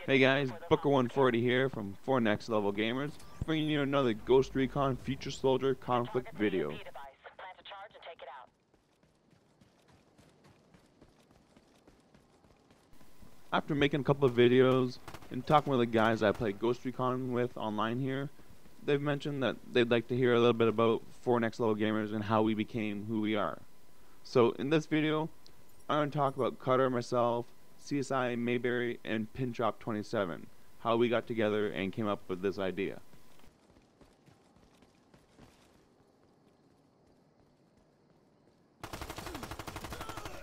Hey guys, Booker140 here from 4 Next Level Gamers, bringing you another Ghost Recon Future Soldier conflict video. After making a couple of videos and talking with the guys I play Ghost Recon with online here, they've mentioned that they'd like to hear a little bit about 4 Next Level Gamers and how we became who we are. So in this video, I'm going to talk about Cutter, myself, CSI Mayberry, and Pinchop27, how we got together and came up with this idea.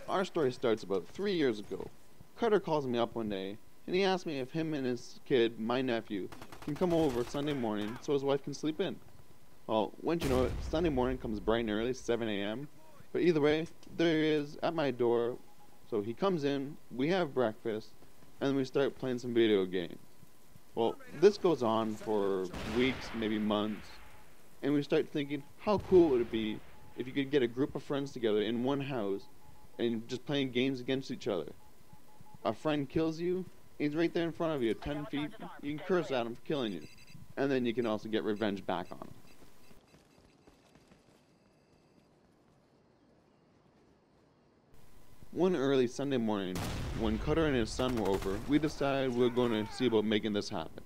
Our story starts about 3 years ago. Cutter calls me up one day, and he asks me if him and his kid, my nephew, can come over Sunday morning so his wife can sleep in. Well, wouldn't you know it, Sunday morning comes bright and early, 7 a.m. But either way, there he is at my door. So he comes in, we have breakfast, and then we start playing some video games. Well, this goes on for weeks, maybe months, and we start thinking, how cool would it be if you could get a group of friends together in one house and just playing games against each other. A friend kills you, he's right there in front of you, 10 feet, you can curse at him for killing you, and then you can also get revenge back on him. One early Sunday morning, when Cutter and his son were over, we decided we were going to see about making this happen.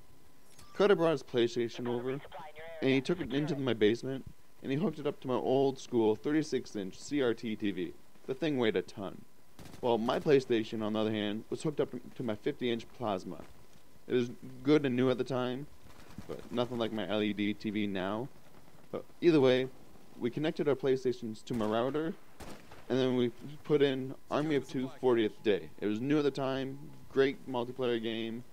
Cutter brought his PlayStation over, and he took it into my basement, and he hooked it up to my old school 36-inch CRT TV. The thing weighed a ton. Well, my PlayStation, on the other hand, was hooked up to my 50-inch plasma. It was good and new at the time, but nothing like my LED TV now. But either way, we connected our PlayStations to my router, and then we put in Army of Two 40th Day. It was new at the time, great multiplayer game,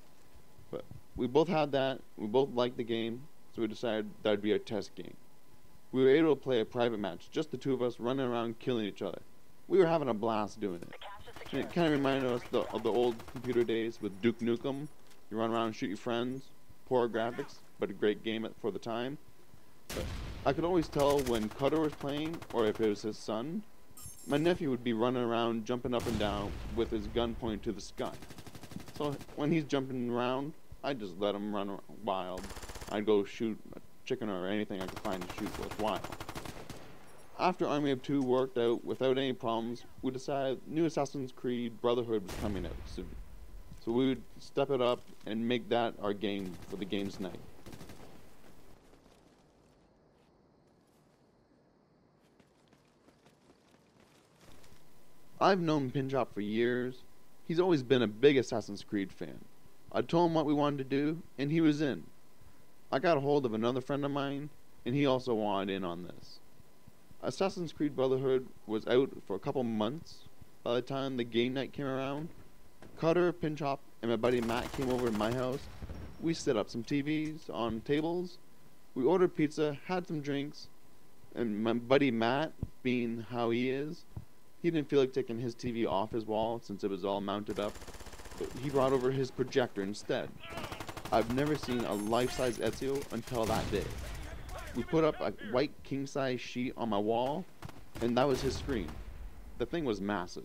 but we both had that, we both liked the game, so we decided that would be our test game. We were able to play a private match, just the two of us running around killing each other. We were having a blast doing it. And it kind of reminded us of the old computer days with Duke Nukem. You run around and shoot your friends, poor graphics, but a great game for the time. But I could always tell when Cutter was playing, or if it was his son. My nephew would be running around, jumping up and down with his gun pointed to the sky. So when he's jumping around, I just let him run wild. I'd go shoot a chicken or anything I could find to shoot worthwhile. After Army of Two worked out without any problems, we decided new Assassin's Creed Brotherhood was coming out soon. So we would step it up and make that our game for the games night. I've known Pinchop for years. He's always been a big Assassin's Creed fan. I told him what we wanted to do, and he was in. I got a hold of another friend of mine, and he also wanted in on this. Assassin's Creed Brotherhood was out for a couple months by the time the game night came around. Cutter, Pinchop, and my buddy Matt came over to my house. We set up some TVs on tables. We ordered pizza, had some drinks, and my buddy Matt, being how he is, he didn't feel like taking his TV off his wall since it was all mounted up, but he brought over his projector instead. I've never seen a life-size Ezio until that day. We put up a white king-size sheet on my wall, and that was his screen. The thing was massive.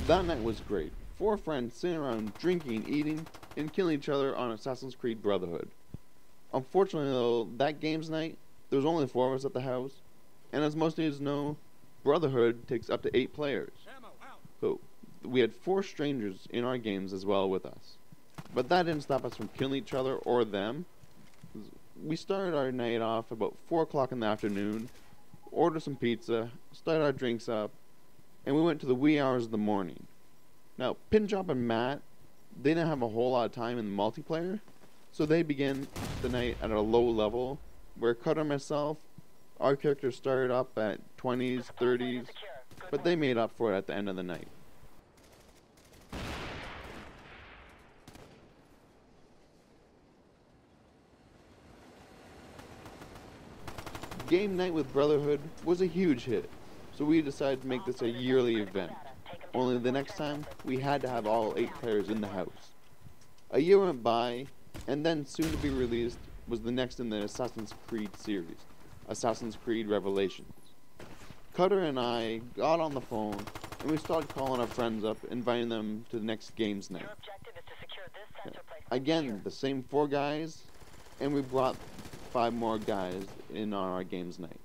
That night was great. 4 friends sitting around drinking, eating, and killing each other on Assassin's Creed Brotherhood. Unfortunately though, that games night, there was only 4 of us at the house, and as most of you know, Brotherhood takes up to 8 players. So we had 4 strangers in our games as well with us. But that didn't stop us from killing each other or them. We started our night off about 4 o'clock in the afternoon, ordered some pizza, started our drinks up, and we went to the wee hours of the morning. Now, Pinchop and Matt, they didn't have a whole lot of time in the multiplayer, so they began the night at a low level, where Cutter and myself, our characters started up at 20s, 30s, but they made up for it at the end of the night. Game night with Brotherhood was a huge hit, so we decided to make this a yearly event. Only the next time, we had to have all 8 players in the house. A year went by, and then soon to be released was the next in the Assassin's Creed series. Assassin's Creed Revelations. Cutter and I got on the phone and we started calling our friends up, inviting them to the next games night. Again, the same 4 guys, and we brought 5 more guys in on our games night.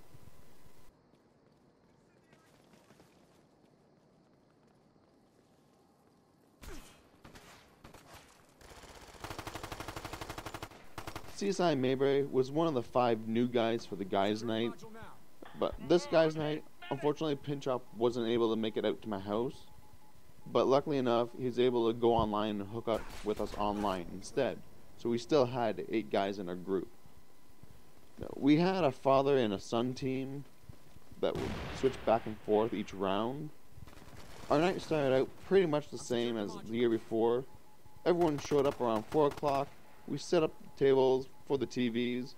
CSI Mayberry was one of the 5 new guys for the guys night, but this guys night, unfortunately Pinchop wasn't able to make it out to my house, but luckily enough he was able to go online and hook up with us online instead, so we still had 8 guys in our group. We had a father and a son team that would switch back and forth each round. Our night started out pretty much the same as the year before. Everyone showed up around 4 o'clock. We set up tables for the TVs,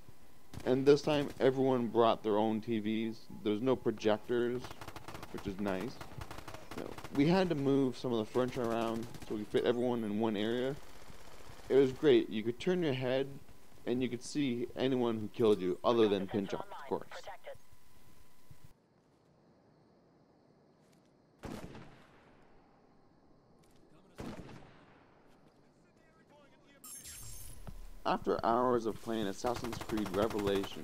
and this time everyone brought their own TVs. There's no projectors, which is nice. We had to move some of the furniture around so we could fit everyone in one area. It was great. You could turn your head and you could see anyone who killed you, other than Pinchop, of course. After hours of playing Assassin's Creed Revelation,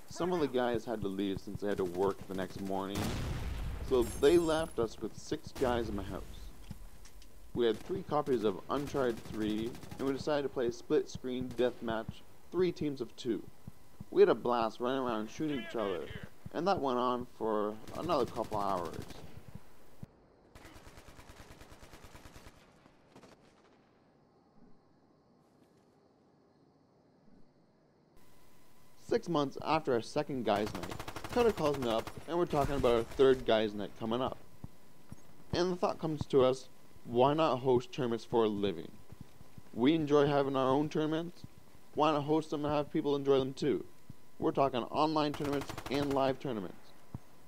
some of the guys had to leave since they had to work the next morning, so they left us with 6 guys in my house. We had 3 copies of Uncharted 3, and we decided to play a split-screen deathmatch, 3 teams of 2. We had a blast running around shooting each other, and that went on for another couple hours. Six months after our second guys night, Cutter calls me up and we're talking about our third guys night coming up. And the thought comes to us, why not host tournaments for a living? We enjoy having our own tournaments, why not host them and have people enjoy them too? We're talking online tournaments and live tournaments.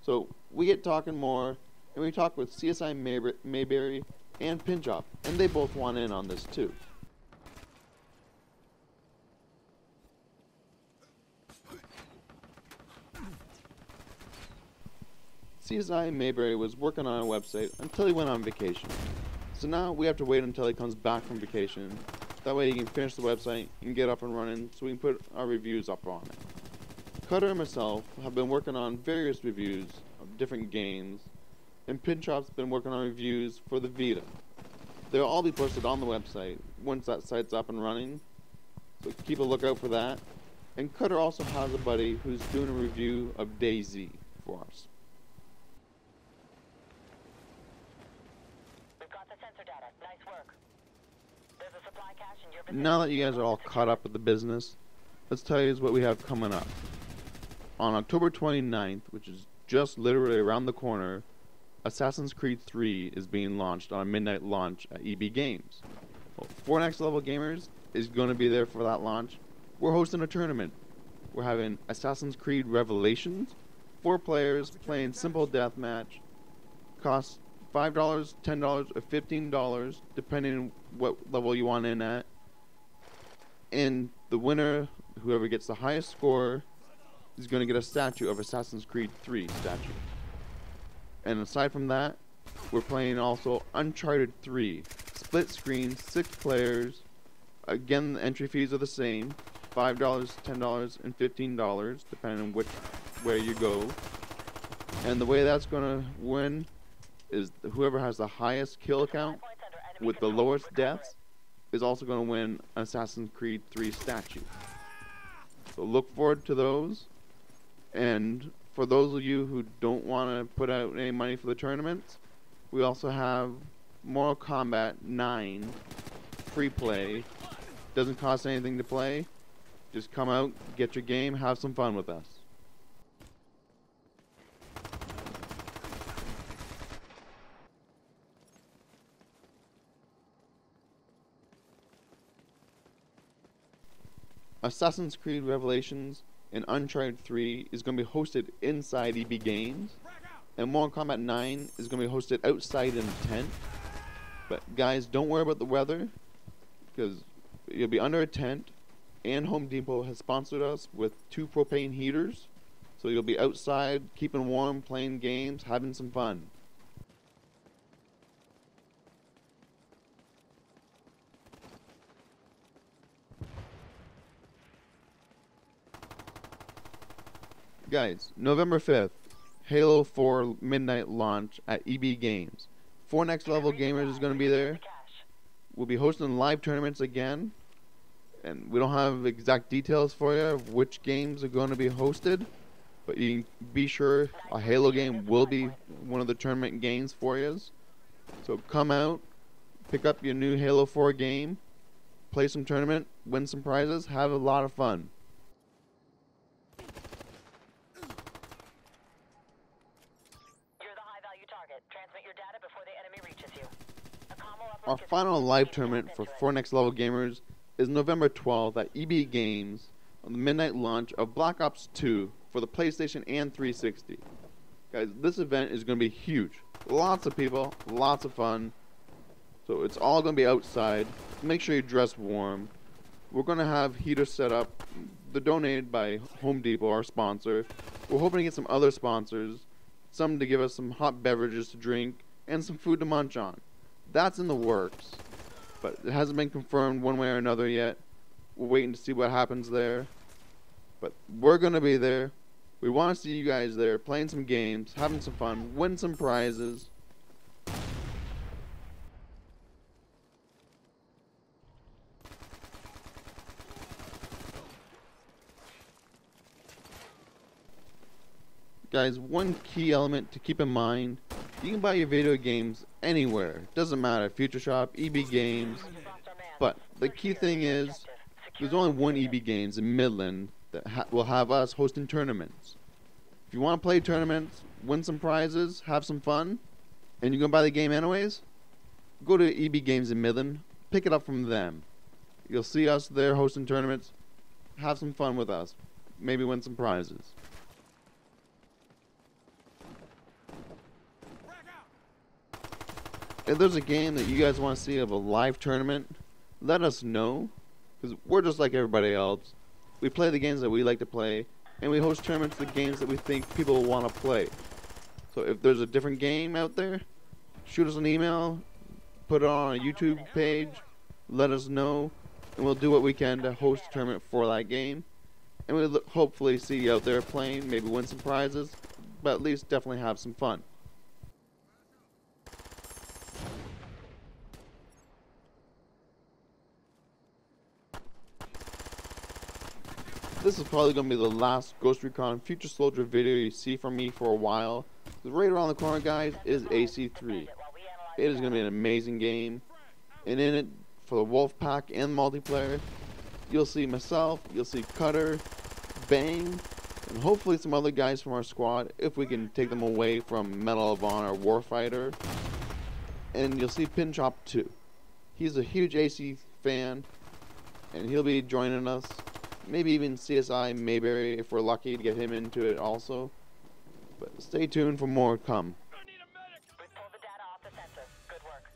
So we get talking more, and we talk with CSI Mayberry and Pinchop, and they both want in on this too. CSI Mayberry was working on a website until he went on vacation. So now we have to wait until he comes back from vacation. That way he can finish the website and get up and running so we can put our reviews up on it. Cutter and myself have been working on various reviews of different games, and Pinchop's been working on reviews for the Vita. They'll all be posted on the website once that site's up and running, so keep a lookout for that. And Cutter also has a buddy who's doing a review of DayZ for us. Now that you guys are all caught up with the business, let's tell you what we have coming up. On October 29th, which is just literally around the corner, Assassin's Creed 3 is being launched on a midnight launch at EB Games. Well, 4 Next Level Gamers is going to be there for that launch. We're hosting a tournament. We're having Assassin's Creed Revelations, 4 players playing simple deathmatch. Costs $5, $10, or $15, depending on what level you want in at. And the winner, whoever gets the highest score, is going to get a statue of Assassin's Creed 3 statue. And aside from that, we're playing also Uncharted 3, split screen, 6 players. Again, the entry fees are the same, $5, $10, and $15, depending on which way you go. And the way that's going to win is whoever has the highest kill count with the lowest deaths is also going to win an Assassin's Creed 3 statue. So look forward to those. And for those of you who don't want to put out any money for the tournaments, we also have Mortal Kombat 9 free play. Doesn't cost anything to play. Just come out, get your game, have some fun with us. Assassin's Creed Revelations and Uncharted 3 is going to be hosted inside EB Games, and Mortal Kombat 9 is going to be hosted outside in a tent. But guys, don't worry about the weather, because you'll be under a tent, and Home Depot has sponsored us with 2 propane heaters, So you'll be outside, keeping warm, playing games, having some fun. Guys, November 5th, Halo 4 midnight launch at EB Games. 4 Next Level Gamers is going to be there. We'll be hosting live tournaments again. And we don't have exact details for you of which games are going to be hosted. But you can be sure a Halo game will be one of the tournament games for you. So come out, pick up your new Halo 4 game, play some tournament, win some prizes, have a lot of fun. Our final live tournament for 4 Next Level Gamers is November 12th at EB Games on the midnight launch of Black Ops 2 for the PlayStation and 360. Guys, this event is going to be huge. Lots of people, lots of fun. So it's all going to be outside. Make sure you dress warm. We're going to have heaters set up. They're donated by Home Depot, our sponsor. We're hoping to get some other sponsors, some to give us some hot beverages to drink, and some food to munch on. That's in the works, but it hasn't been confirmed one way or another yet. We're waiting to see what happens there. But we're going to be there. We want to see you guys there, playing some games, having some fun, win some prizes. Guys, one key element to keep in mind, you can buy your video games anywhere. Doesn't matter, Future Shop, EB Games. But the key thing is, there's only one EB Games in Midland that will have us hosting tournaments. If you want to play tournaments, win some prizes, have some fun, and you're going to buy the game anyways, go to EB Games in Midland, pick it up from them. You'll see us there hosting tournaments, have some fun with us, maybe win some prizes. If there's a game that you guys want to see of a live tournament, let us know, because we're just like everybody else. We play the games that we like to play, and we host tournaments of the games that we think people will want to play. So if there's a different game out there, shoot us an email, put it on a YouTube page, let us know, and we'll do what we can to host a tournament for that game. And we'll hopefully see you out there playing, maybe win some prizes, but at least definitely have some fun. This is probably going to be the last Ghost Recon Future Soldier video you see from me for a while. Right around the corner, guys, is AC3. It is going to be an amazing game. And in it, for the Wolf Pack and multiplayer, you'll see myself, you'll see Cutter, Bang, and hopefully some other guys from our squad, if we can take them away from Medal of Honor Warfighter. And you'll see Pinchop too. He's a huge AC fan, and he'll be joining us. Maybe even CSI Mayberry if we're lucky to get him into it also. But stay tuned for more to come. We pulled the data off the sensor. Good work.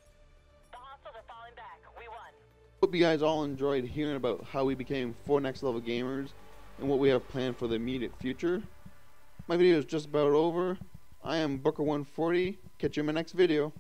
The hostiles are falling back. We won. Hope you guys all enjoyed hearing about how we became 4 Next Level Gamers and what we have planned for the immediate future. My video is just about over. I am Booker140. Catch you in my next video.